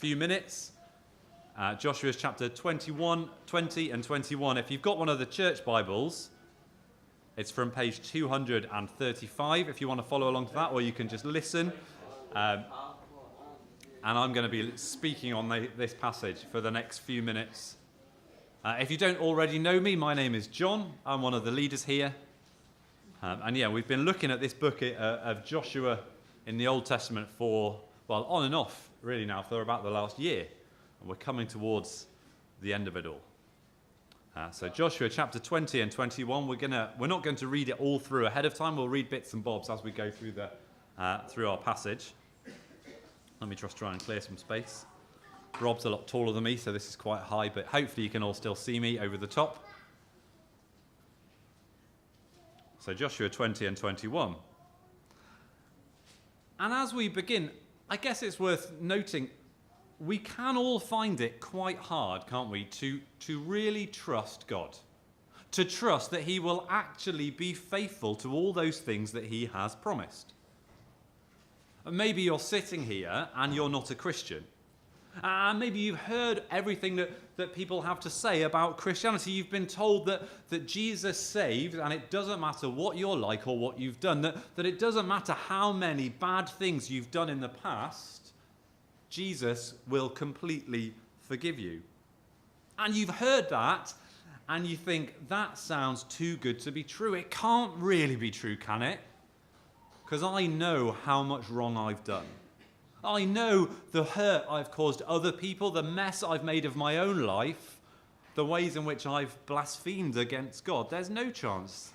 few minutes. Joshua's chapter 21, 20 and 21. If you've got one of the church Bibles, it's from page 235 if you want to follow along to that, or you can just listen. And I'm going to be speaking on this passage for the next few minutes. If you don't already know me, my name is John. I'm one of the leaders here. We've been looking at this book of Joshua in the Old Testament for, well, on and off, really now, for about the last year. And we're coming towards the end of it all. So Joshua chapter 20 and 21, we're not going to read it all through ahead of time. We'll read bits and bobs as we go through through our passage. Let me just try and clear some space. Rob's a lot taller than me, so this is quite high, but hopefully you can all still see me over the top. So Joshua 20 and 21. And as we begin, I guess it's worth noting, we can all find it quite hard, can't we, to really trust God. To trust that he will actually be faithful to all those things that he has promised. And maybe you're sitting here and you're not a Christian. And maybe you've heard everything that people have to say about Christianity. You've been told that Jesus saves, and it doesn't matter what you're like or what you've done, that it doesn't matter how many bad things you've done in the past, Jesus will completely forgive you. And you've heard that, and you think, that sounds too good to be true. It can't really be true, can it? Because I know how much wrong I've done. I know the hurt I've caused other people, the mess I've made of my own life, the ways in which I've blasphemed against God. There's no chance,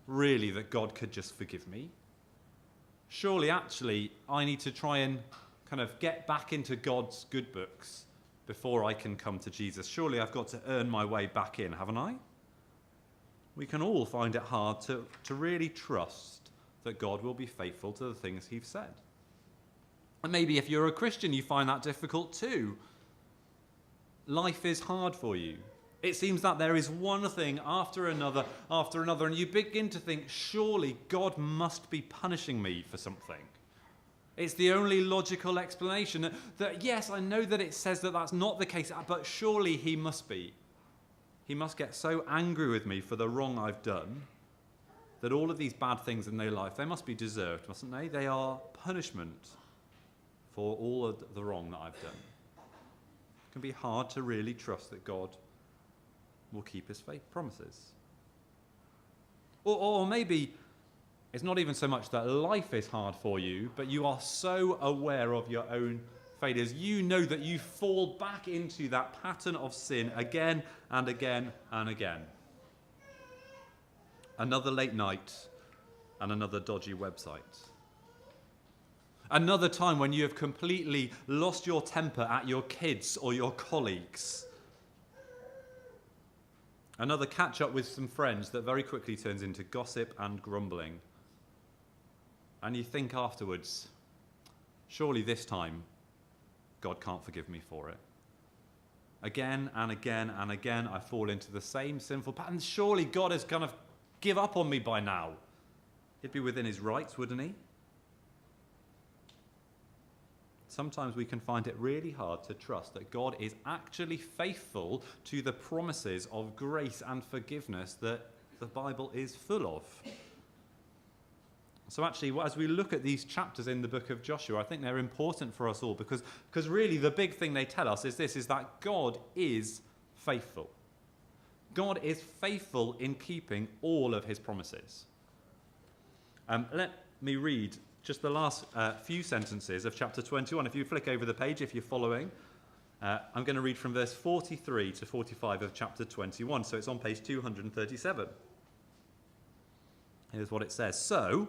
really, that God could just forgive me. Surely, actually, I need to try and kind of get back into God's good books before I can come to Jesus. Surely I've got to earn my way back in, haven't I? We can all find it hard to really trust that God will be faithful to the things he's said. And maybe if you're a Christian, you find that difficult too. Life is hard for you. It seems that there is one thing after another, and you begin to think, surely God must be punishing me for something. It's the only logical explanation that, yes, I know that it says that that's not the case, but surely he must be. He must get so angry with me for the wrong I've done that all of these bad things in their life, they must be deserved, mustn't they? They are punishment for all of the wrong that I've done. It can be hard to really trust that God will keep his faith promises. Or maybe it's not even so much that life is hard for you, but you are so aware of your own failures. You know that you fall back into that pattern of sin again and again and again. Another late night and another dodgy website. Another time when you have completely lost your temper at your kids or your colleagues. Another catch up with some friends that very quickly turns into gossip and grumbling. And you think afterwards, surely this time, God can't forgive me for it. Again and again and again, I fall into the same sinful pattern. Surely God is going to give up on me by now. He'd be within his rights, wouldn't he? Sometimes we can find it really hard to trust that God is actually faithful to the promises of grace and forgiveness that the Bible is full of. So actually, as we look at these chapters in the book of Joshua, I think they're important for us all because really the big thing they tell us is that God is faithful. God is faithful in keeping all of his promises. Let me read just the last few sentences of chapter 21. If you flick over the page, if you're following, I'm going to read from verse 43 to 45 of chapter 21. So it's on page 237. Here's what it says. So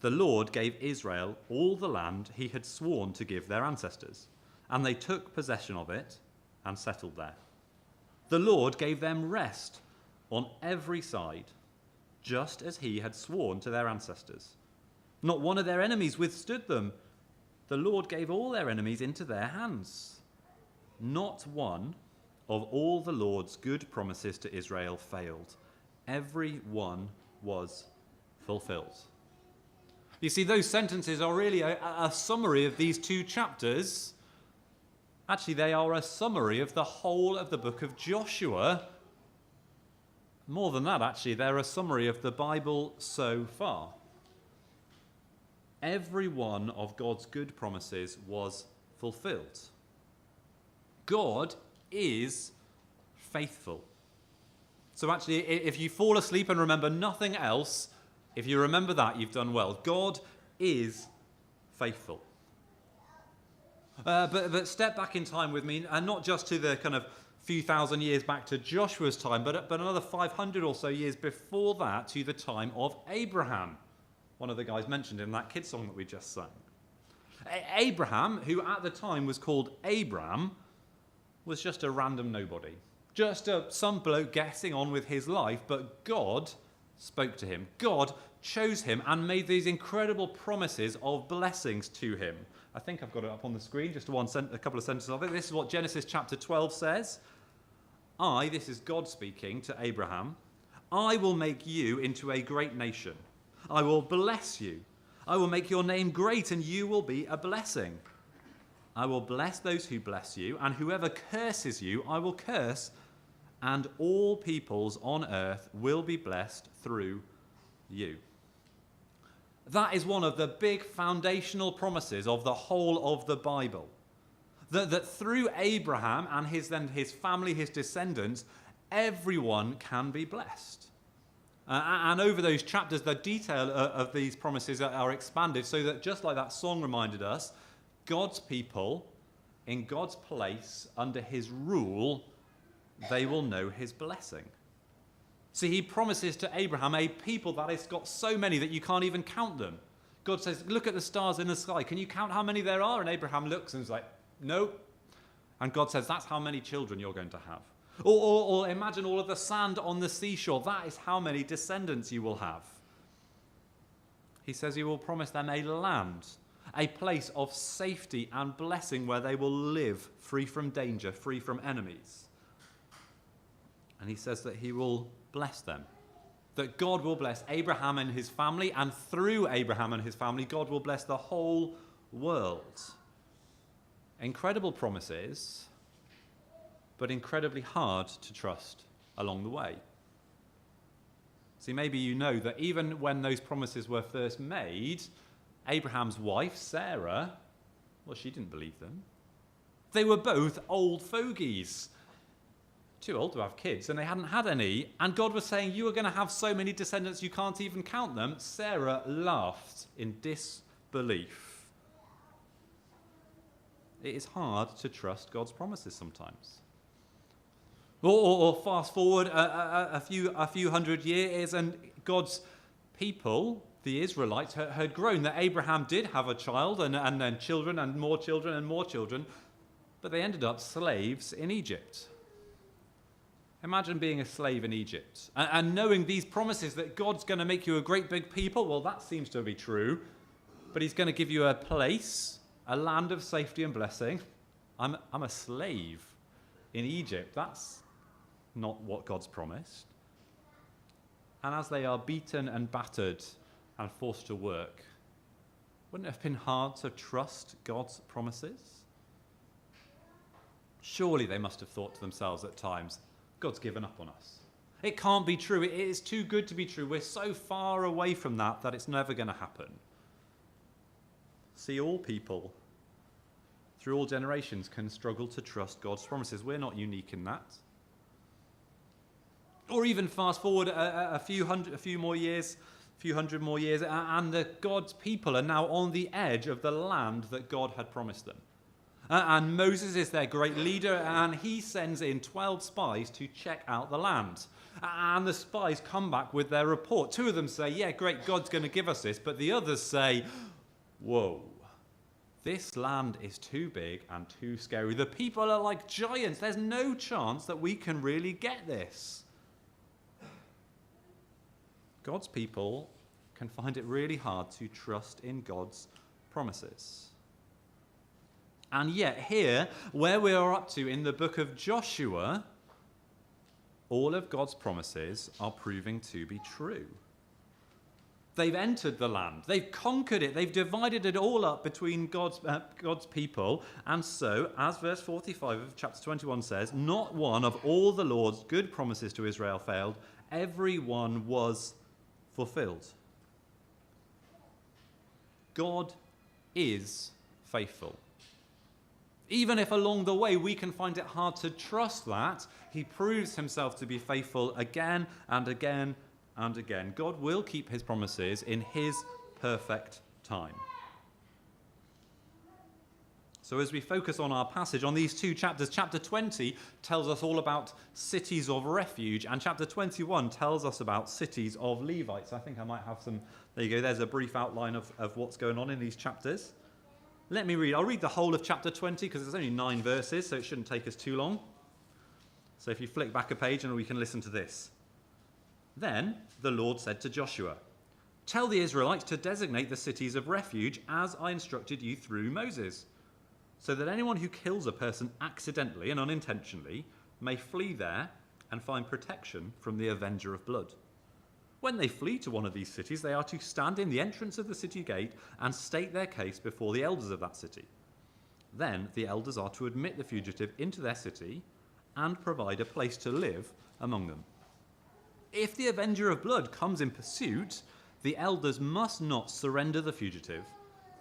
the Lord gave Israel all the land he had sworn to give their ancestors, and they took possession of it and settled there. The Lord gave them rest on every side, just as he had sworn to their ancestors. Not one of their enemies withstood them. The Lord gave all their enemies into their hands. Not one of all the Lord's good promises to Israel failed. Every one was fulfilled. You see, those sentences are really a summary of these two chapters Actually, they are a summary of the whole of the book of Joshua. More than that, actually, they're a summary of the Bible so far. Every one of God's good promises was fulfilled. God is faithful. So actually, if you fall asleep and remember nothing else, if you remember that, you've done well. God is faithful. But step back in time with me, and not just to the kind of few thousand years back to Joshua's time, but another 500 or so years before that to the time of Abraham, one of the guys mentioned in that kids' song that we just sang. Abraham, who at the time was called Abram, was just a random nobody. Just some bloke getting on with his life, but God spoke to him. God chose him and made these incredible promises of blessings to him. I think I've got it up on the screen, just a couple of sentences of it. This is what Genesis chapter 12 says. This is God speaking to Abraham, I will make you into a great nation. I will bless you. I will make your name great, and you will be a blessing. I will bless those who bless you, and whoever curses you, I will curse, and all peoples on earth will be blessed through you. That is one of the big foundational promises of the whole of the Bible. That through Abraham and his family, his descendants, everyone can be blessed. And over those chapters, the detail of these promises are expanded so that, just like that song reminded us, God's people, in God's place, under his rule, they will know his blessing. See, he promises to Abraham a people that has got so many that you can't even count them. God says, look at the stars in the sky. Can you count how many there are? And Abraham looks and is like, no. And God says, that's how many children you're going to have. Or imagine all of the sand on the seashore. That is how many descendants you will have. He says he will promise them a land, a place of safety and blessing where they will live free from danger, free from enemies. And he says that he will bless them, that God will bless Abraham and his family, and through Abraham and his family, God will bless the whole world. Incredible promises, but incredibly hard to trust along the way. See, maybe you know that even when those promises were first made, Abraham's wife, Sarah, well, she didn't believe them. They were both old fogies, too old to have kids, and they hadn't had any. And God was saying, you are going to have so many descendants you can't even count them. Sarah laughed in disbelief. It is hard to trust God's promises sometimes. Or fast forward a few hundred years, and God's people, the Israelites, had grown. That Abraham did have a child, and then children, and more children, and more children, but they ended up slaves in Egypt. Imagine being a slave in Egypt and knowing these promises that God's going to make you a great big people. Well, that seems to be true, but he's going to give you a place, a land of safety and blessing. I'm a slave in Egypt. That's not what God's promised. And as they are beaten and battered and forced to work, wouldn't it have been hard to trust God's promises? Surely they must have thought to themselves at times, God's given up on us. It can't be true. It is too good to be true. We're so far away from that it's never going to happen. See, all people through all generations can struggle to trust God's promises. We're not unique in that. Or even fast forward a few hundred more years, and God's people are now on the edge of the land that God had promised them. And Moses is their great leader, and he sends in 12 spies to check out the land. And the spies come back with their report. 2 of them say, yeah, great, God's going to give us this. But the others say, whoa, this land is too big and too scary. The people are like giants. There's no chance that we can really get this. God's people can find it really hard to trust in God's promises. And yet here, where we are up to in the book of Joshua, all of God's promises are proving to be true. They've entered the land. They've conquered it. They've divided it all up between God's people. And so, as verse 45 of chapter 21 says, not one of all the Lord's good promises to Israel failed. Every one was fulfilled. God is faithful. Even if along the way we can find it hard to trust that, he proves himself to be faithful again and again and again. God will keep his promises in his perfect time. So as we focus on our passage, on these two chapters, chapter 20 tells us all about cities of refuge, and chapter 21 tells us about cities of Levites. I think I might have some, there you go, there's a brief outline of what's going on in these chapters. Let me read. I'll read the whole of chapter 20 because there's only 9 verses, so it shouldn't take us too long. So if you flick back a page and we can listen to this. Then the Lord said to Joshua, "Tell the Israelites to designate the cities of refuge as I instructed you through Moses, so that anyone who kills a person accidentally and unintentionally may flee there and find protection from the avenger of blood. When they flee to one of these cities, they are to stand in the entrance of the city gate and state their case before the elders of that city. Then the elders are to admit the fugitive into their city and provide a place to live among them. If the avenger of blood comes in pursuit, the elders must not surrender the fugitive,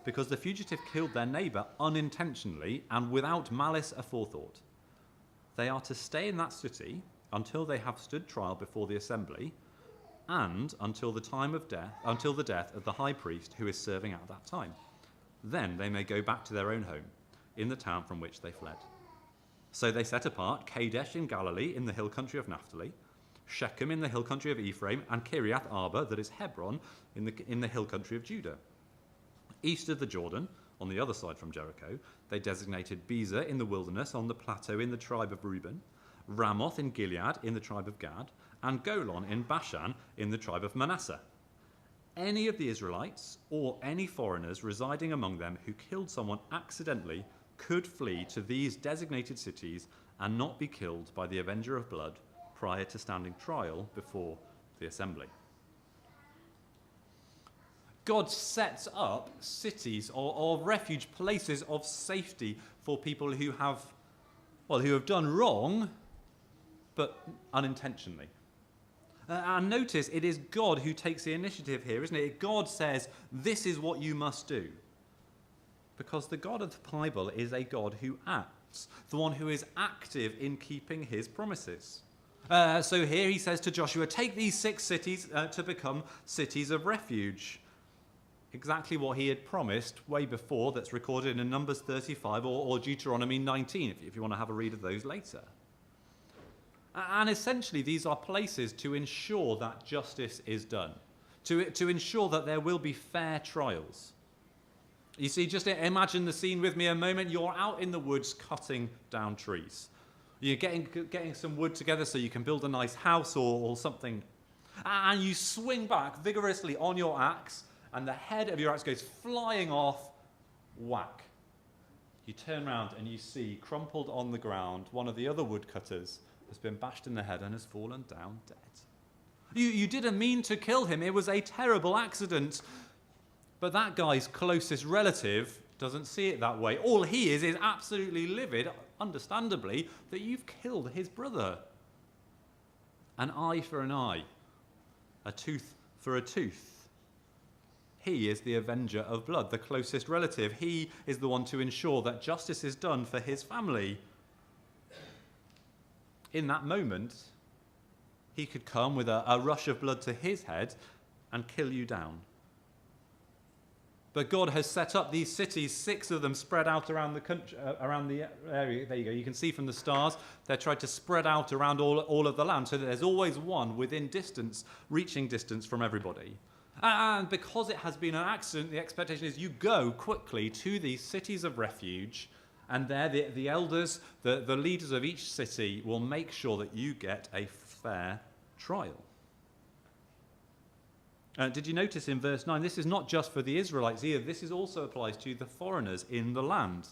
because the fugitive killed their neighbour unintentionally and without malice aforethought. They are to stay in that city until they have stood trial before the assembly, and until the death of the high priest who is serving at that time. Then they may go back to their own home, in the town from which they fled." So they set apart Kadesh in Galilee in the hill country of Naphtali, Shechem in the hill country of Ephraim, and Kiriath Arba, that is Hebron, in the hill country of Judah. East of the Jordan, on the other side from Jericho, they designated Bezer in the wilderness on the plateau in the tribe of Reuben, Ramoth in Gilead in the tribe of Gad, and Golan in Bashan in the tribe of Manasseh. Any of the Israelites or any foreigners residing among them who killed someone accidentally could flee to these designated cities and not be killed by the avenger of blood prior to standing trial before the assembly. God sets up cities or refuge, places of safety for people who have done wrong, but unintentionally. And notice, it is God who takes the initiative here, isn't it? God says, this is what you must do. Because the God of the Bible is a God who acts, the one who is active in keeping his promises. So here he says to Joshua, take these 6 cities to become cities of refuge. Exactly what he had promised way before, that's recorded in Numbers 35 or Deuteronomy 19, if you want to have a read of those later. And essentially, these are places to ensure that justice is done, to ensure that there will be fair trials. You see, just imagine the scene with me a moment. You're out in the woods cutting down trees. You're getting some wood together so you can build a nice house or something. And you swing back vigorously on your axe, and the head of your axe goes flying off, whack. You turn around and you see, crumpled on the ground, one of the other woodcutters has been bashed in the head and has fallen down dead. You didn't mean to kill him. It was a terrible accident. But that guy's closest relative doesn't see it that way. All he is absolutely livid, understandably, that you've killed his brother. An eye for an eye, a tooth for a tooth. He is the avenger of blood, the closest relative. He is the one to ensure that justice is done for his family. In that moment, he could come with a rush of blood to his head and kill you down. But God has set up these cities, 6 of them spread out around the country, around the area. There you go. You can see from the stars, they're tried to spread out around all of the land so that there's always one within distance, reaching distance from everybody. And because it has been an accident, the expectation is you go quickly to these cities of refuge, and there the elders, the leaders of each city will make sure that you get a fair trial. Did you notice in verse 9, this is not just for the Israelites either, this also applies to the foreigners in the land.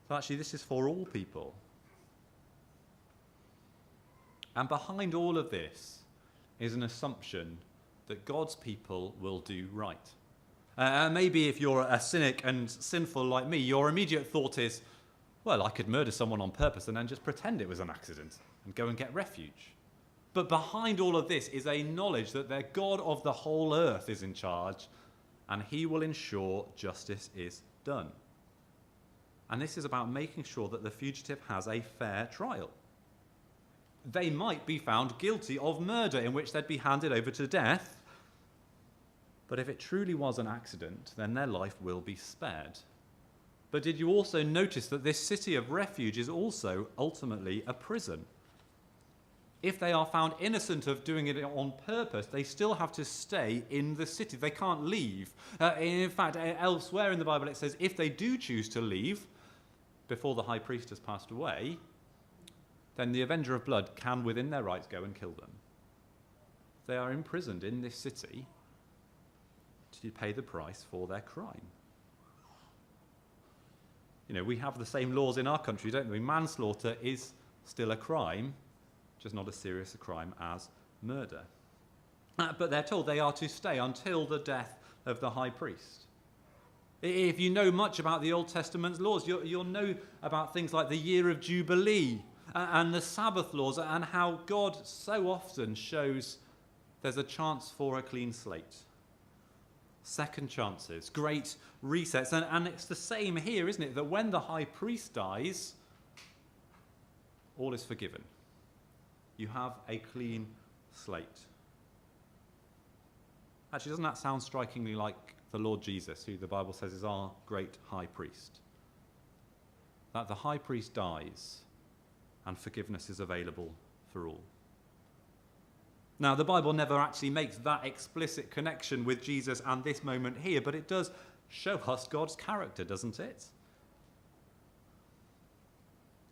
So actually this is for all people. And behind all of this is an assumption that God's people will do right. Maybe if you're a cynic and sinful like me, your immediate thought is, well, I could murder someone on purpose and then just pretend it was an accident and go and get refuge. But behind all of this is a knowledge that the God of the whole earth is in charge, and he will ensure justice is done. And this is about making sure that the fugitive has a fair trial. They might be found guilty of murder, in which they'd be handed over to death. But if it truly was an accident, then their life will be spared. But did you also notice that this city of refuge is also ultimately a prison? If they are found innocent of doing it on purpose, they still have to stay in the city. They can't leave. In fact, elsewhere in the Bible it says if they do choose to leave before the high priest has passed away, then the avenger of blood can, within their rights, go and kill them. They are imprisoned in this city to pay the price for their crime. You know, we have the same laws in our country, don't we? Manslaughter is still a crime, just not as serious a crime as murder. But they're told they are to stay until the death of the high priest. If you know much about the Old Testament's laws, you'll know about things like the year of Jubilee and the Sabbath laws, and how God so often shows there's a chance for a clean slate. Second chances, great resets. And it's the same here, isn't it? That when the high priest dies, all is forgiven. You have a clean slate. Actually, doesn't that sound strikingly like the Lord Jesus, who the Bible says is our great high priest? That the high priest dies and forgiveness is available for all. Now, the Bible never actually makes that explicit connection with Jesus and this moment here, but it does show us God's character, doesn't it?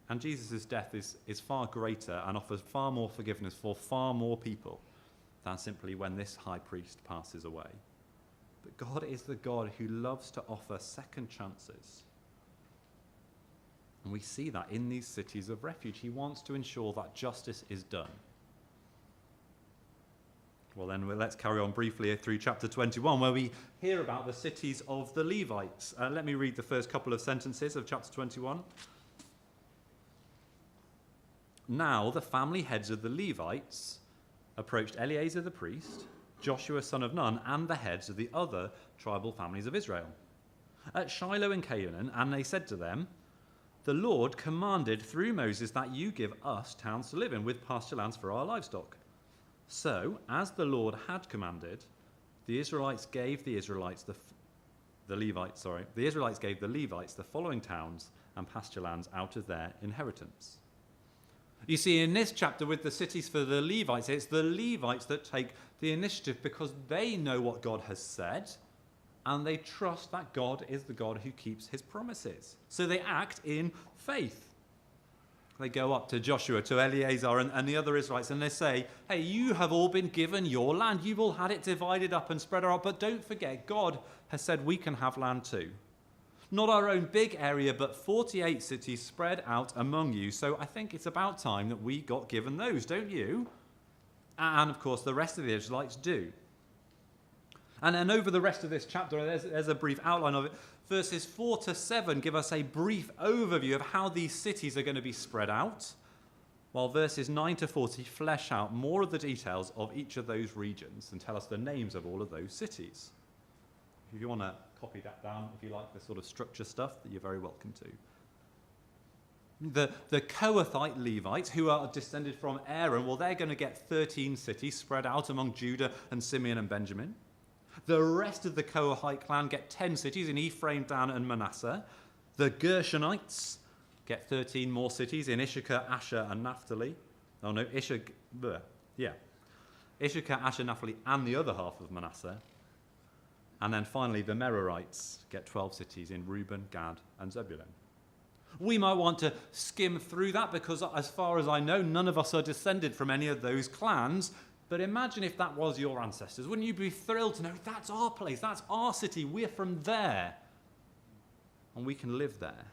And Jesus' death is far greater and offers far more forgiveness for far more people than simply when this high priest passes away. But God is the God who loves to offer second chances. And we see that in these cities of refuge. He wants to ensure that justice is done. Well, then let's carry on briefly through chapter 21, where we hear about the cities of the Levites. Let me read the first couple of sentences of chapter 21. Now the family heads of the Levites approached Eleazar the priest, Joshua son of Nun, and the heads of the other tribal families of Israel at Shiloh in Canaan, and they said to them, "The Lord commanded through Moses that you give us towns to live in with pasture lands for our livestock." So, as the Lord had commanded, the Israelites gave the Levites gave the Levites the following towns and pasture lands out of their inheritance. You see, in this chapter with the cities for the Levites, it's the Levites that take the initiative because they know what God has said and they trust that God is the God who keeps his promises. So they act in faith. They go up to Joshua, to Eleazar and the other Israelites, and they say, hey, you have all been given your land. You've all had it divided up and spread out, but don't forget, God has said we can have land too. Not our own big area, but 48 cities spread out among you. So I think it's about time that we got given those, don't you? And of course, the rest of the Israelites do. And then over the rest of this chapter, there's a brief outline of it. Verses 4 to 7 give us a brief overview of how these cities are going to be spread out, while verses 9 to 40 flesh out more of the details of each of those regions and tell us the names of all of those cities. If you want to copy that down, if you like the sort of structure stuff, that you're very welcome to. The Kohathite Levites, who are descended from Aaron, well, they're going to get 13 cities spread out among Judah and Simeon and Benjamin. The rest of the Kohathite clan get 10 cities in Ephraim, Dan, and Manasseh. The Gershonites get 13 more cities in Issachar, Asher, and Naphtali. Oh no, Issachar, Asher, Naphtali, and the other half of Manasseh. And then finally, the Merarites get 12 cities in Reuben, Gad, and Zebulun. We might want to skim through that because, as far as I know, none of us are descended from any of those clans. But imagine if that was your ancestors. Wouldn't you be thrilled to know that's our place, that's our city, we're from there, and we can live there?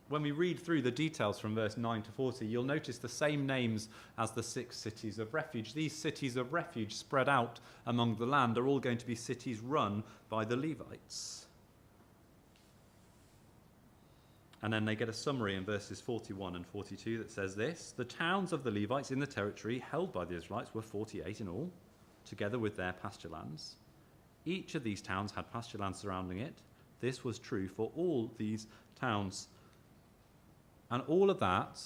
when we read through the details from verse 9 to 40, you'll notice the same names as the 6 cities of refuge. These cities of refuge spread out among the land are all going to be cities run by the Levites. And then they get a summary in verses 41 and 42 that says this: the towns of the Levites in the territory held by the Israelites were 48 in all, together with their pasture lands. Each of these towns had pasture land surrounding it. This was true for all these towns. And all of that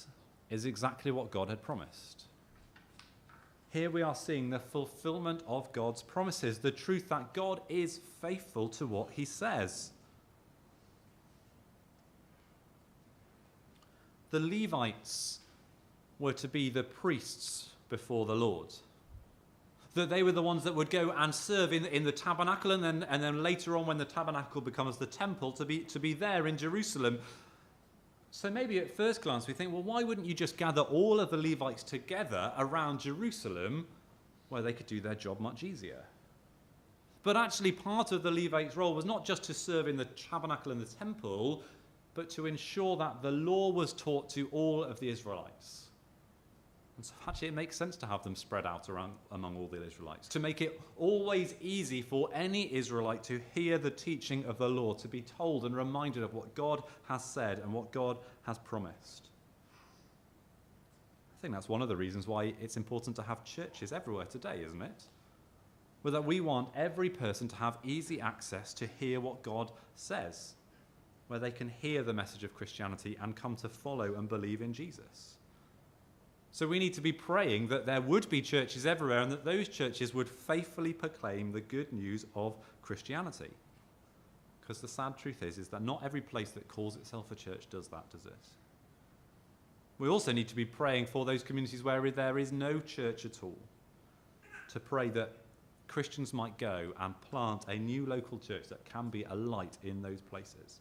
is exactly what God had promised. Here we are seeing the fulfillment of God's promises, the truth that God is faithful to what he says. The Levites were to be the priests before the Lord. That they were the ones that would go and serve in the tabernacle, and then later on, when the tabernacle becomes the temple, to be there in Jerusalem. So maybe at first glance we think, well, why wouldn't you just gather all of the Levites together around Jerusalem where they could do their job much easier? But actually part of the Levites' role was not just to serve in the tabernacle and the temple, but to ensure that the law was taught to all of the Israelites. And so actually it makes sense to have them spread out around among all the Israelites, to make it always easy for any Israelite to hear the teaching of the law, to be told and reminded of what God has said and what God has promised. I think that's one of the reasons why it's important to have churches everywhere today, isn't it? Well, that we want every person to have easy access to hear what God says, where they can hear the message of Christianity and come to follow and believe in Jesus. So we need to be praying that there would be churches everywhere and that those churches would faithfully proclaim the good news of Christianity. Because the sad truth is that not every place that calls itself a church does that, does it? We also need to be praying for those communities where there is no church at all, to pray that Christians might go and plant a new local church that can be a light in those places.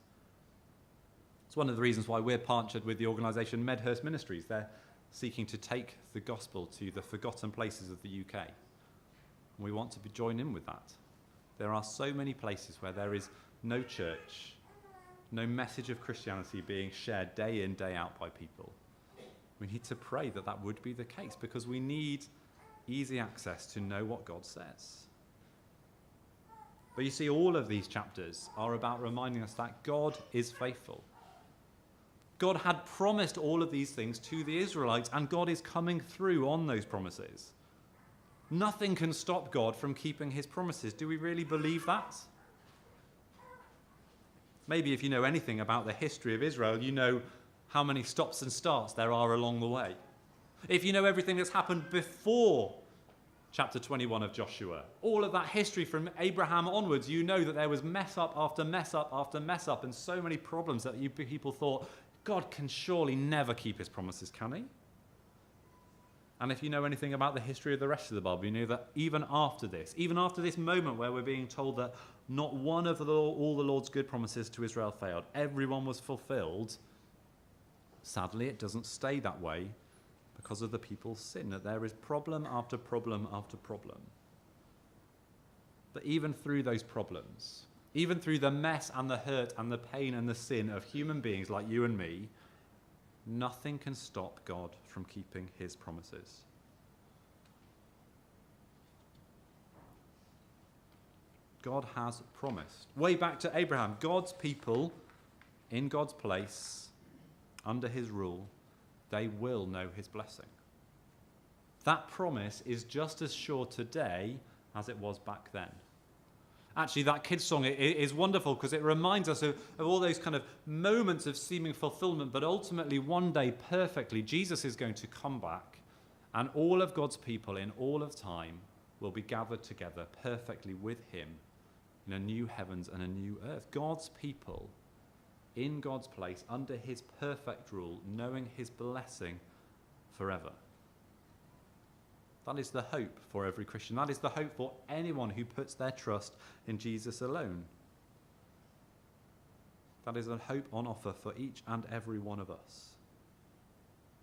It's one of the reasons why we're partnered with the organisation Medhurst Ministries. They're seeking to take the gospel to the forgotten places of the UK. And we want to join in with that. There are so many places where there is no church, no message of Christianity being shared day in, day out by people. We need to pray that that would be the case, because we need easy access to know what God says. But you see, all of these chapters are about reminding us that God is faithful. God had promised all of these things to the Israelites, and God is coming through on those promises. Nothing can stop God from keeping his promises. Do we really believe that? Maybe if you know anything about the history of Israel, you know how many stops and starts there are along the way. If you know everything that's happened before chapter 21 of Joshua, all of that history from Abraham onwards, you know that there was mess up after mess up after mess up, and so many problems that people thought, God can surely never keep his promises, can he? And if you know anything about the history of the rest of the Bible, you know that even after this moment where we're being told that not one of all the Lord's good promises to Israel failed, everyone was fulfilled, sadly it doesn't stay that way because of the people's sin, that there is problem after problem after problem. But even through those problems, even through the mess and the hurt and the pain and the sin of human beings like you and me, nothing can stop God from keeping his promises. God has promised. Way back to Abraham, God's people in God's place, under his rule, they will know his blessing. That promise is just as sure today as it was back then. Actually, that kids' song is wonderful because it reminds us of all those kind of moments of seeming fulfillment, but ultimately one day perfectly, Jesus is going to come back and all of God's people in all of time will be gathered together perfectly with him in a new heavens and a new earth. God's people in God's place under his perfect rule, knowing his blessing forever. That is the hope for every Christian. That is the hope for anyone who puts their trust in Jesus alone. That is a hope on offer for each and every one of us.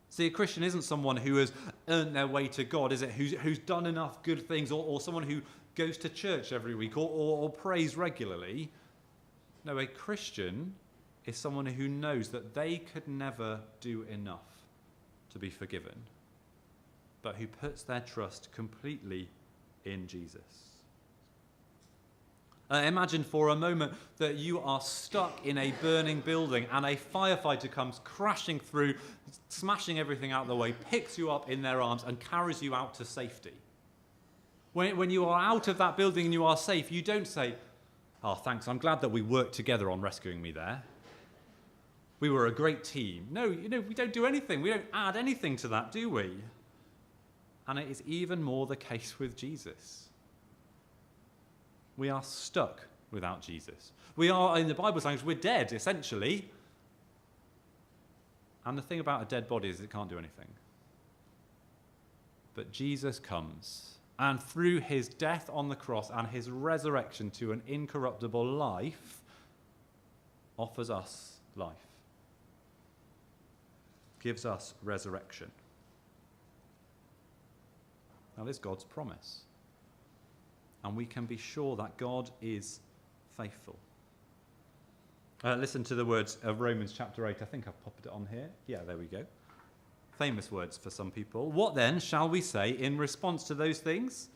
See, a Christian isn't someone who has earned their way to God, is it? Who's done enough good things, or someone who goes to church every week or prays regularly. No, a Christian is someone who knows that they could never do enough to be forgiven, but who puts their trust completely in Jesus. Imagine for a moment that you are stuck in a burning building and a firefighter comes crashing through, smashing everything out of the way, picks you up in their arms and carries you out to safety. When you are out of that building and you are safe, you don't say, "Oh, thanks, I'm glad that we worked together on rescuing me there. We were a great team." No, we don't do anything. We don't add anything to that, do we? And it is even more the case with Jesus. We are stuck without Jesus. We are, in the Bible's language, we're dead, essentially. And the thing about a dead body is it can't do anything. But Jesus comes, and through his death on the cross and his resurrection to an incorruptible life, offers us life. Gives us resurrection. Now, this is God's promise. And we can be sure that God is faithful. Listen to the words of Romans chapter 8. I think I've popped it on here. Yeah, there we go. Famous words for some people. What then shall we say in response to those things?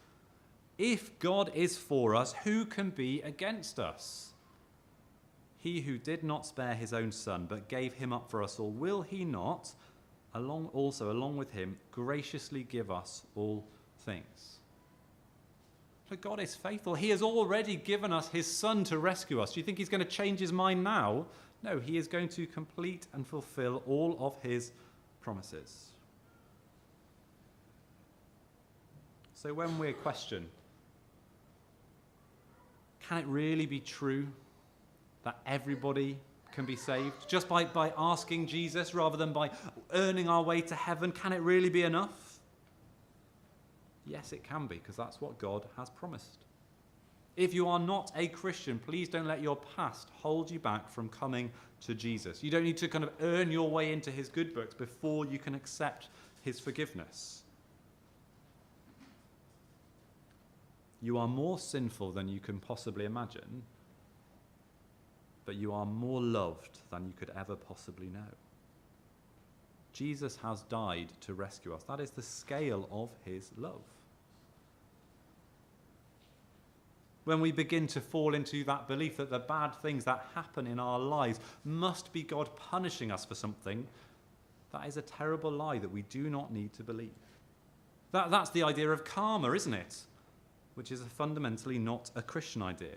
If God is for us, who can be against us? He who did not spare his own son, but gave him up for us all, will he not, along with him, graciously give us all things? But God is faithful. He has already given us his son to rescue us. Do you think he's going to change his mind now? No, he is going to complete and fulfill all of his promises. So when we question, can it really be true that everybody can be saved just by asking Jesus rather than by earning our way to heaven? Can it really be enough? Yes, it can be, because that's what God has promised. If you are not a Christian, please don't let your past hold you back from coming to Jesus. You don't need to kind of earn your way into his good books before you can accept his forgiveness. You are more sinful than you can possibly imagine, but you are more loved than you could ever possibly know. Jesus has died to rescue us. That is the scale of his love. When we begin to fall into that belief that the bad things that happen in our lives must be God punishing us for something, that is a terrible lie that we do not need to believe. That's the idea of karma, isn't it? Which is fundamentally not a Christian idea.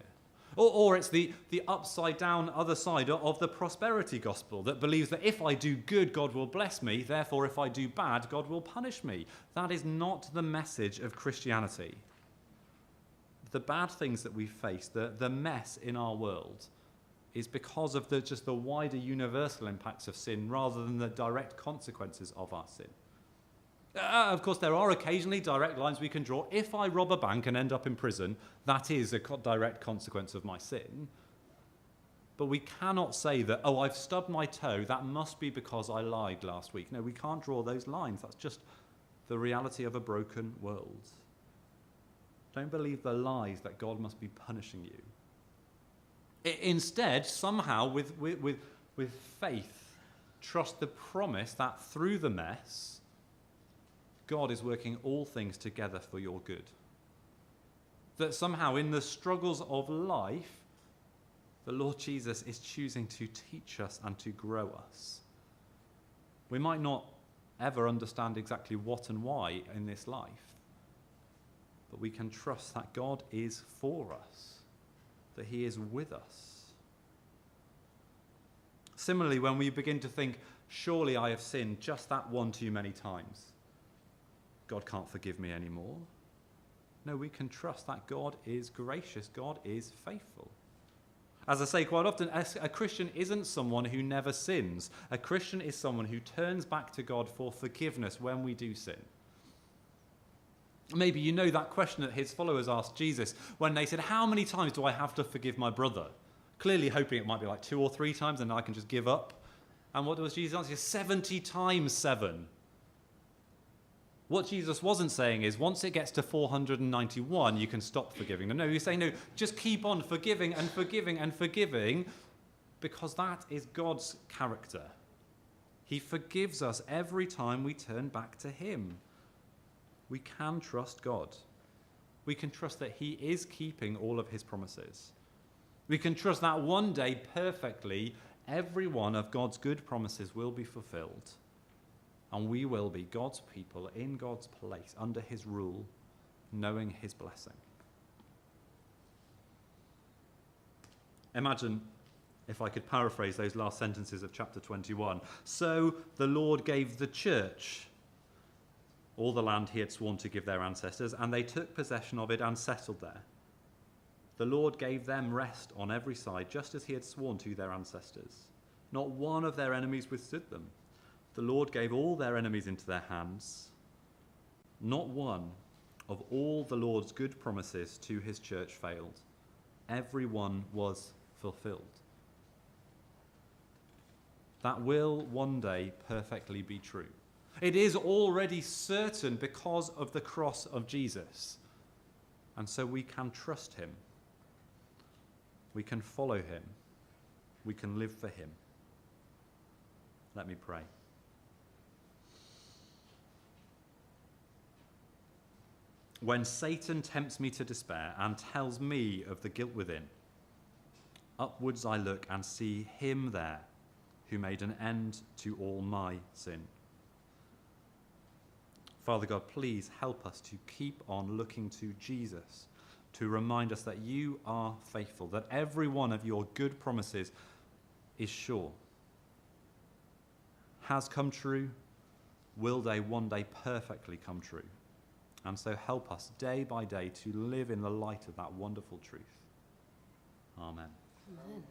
Or it's the upside down other side of the prosperity gospel that believes that if I do good, God will bless me. Therefore, if I do bad, God will punish me. That is not the message of Christianity. The bad things that we face, the mess in our world, is because of just the wider universal impacts of sin rather than the direct consequences of our sin. Of course, there are occasionally direct lines we can draw. If I rob a bank and end up in prison, that is a direct consequence of my sin. But we cannot say that, oh, I've stubbed my toe, that must be because I lied last week. No, we can't draw those lines. That's just the reality of a broken world. Don't believe the lies that God must be punishing you. Instead, somehow, with faith, trust the promise that through the mess, God is working all things together for your good. That somehow in the struggles of life, the Lord Jesus is choosing to teach us and to grow us. We might not ever understand exactly what and why in this life, but we can trust that God is for us, that he is with us. Similarly, when we begin to think, surely I have sinned just that one too many times, God can't forgive me anymore. No, we can trust that God is gracious, God is faithful. As I say quite often, a Christian isn't someone who never sins. A Christian is someone who turns back to God for forgiveness when we do sin. Maybe you know that question that his followers asked Jesus when they said, how many times do I have to forgive my brother? Clearly hoping it might be like 2 or 3 times and I can just give up. And what was Jesus' answer? 70 times 7. What Jesus wasn't saying is once it gets to 491, you can stop forgiving them. No, he's saying, no, just keep on forgiving and forgiving and forgiving because that is God's character. He forgives us every time we turn back to him. We can trust God. We can trust that he is keeping all of his promises. We can trust that one day perfectly every one of God's good promises will be fulfilled, and we will be God's people in God's place under his rule, knowing his blessing. Imagine if I could paraphrase those last sentences of chapter 21. So the Lord gave the church all the land he had sworn to give their ancestors, and they took possession of it and settled there. The Lord gave them rest on every side, just as he had sworn to their ancestors. Not one of their enemies withstood them. The Lord gave all their enemies into their hands. Not one of all the Lord's good promises to his church failed. Every one was fulfilled. That will one day perfectly be true. It is already certain because of the cross of Jesus. And so we can trust him. We can follow him. We can live for him. Let me pray. When Satan tempts me to despair and tells me of the guilt within, upwards I look and see him there who made an end to all my sin. Father God, please help us to keep on looking to Jesus, to remind us that you are faithful, that every one of your good promises is sure, has come true, will they one day perfectly come true. And so help us day by day to live in the light of that wonderful truth. Amen. Amen.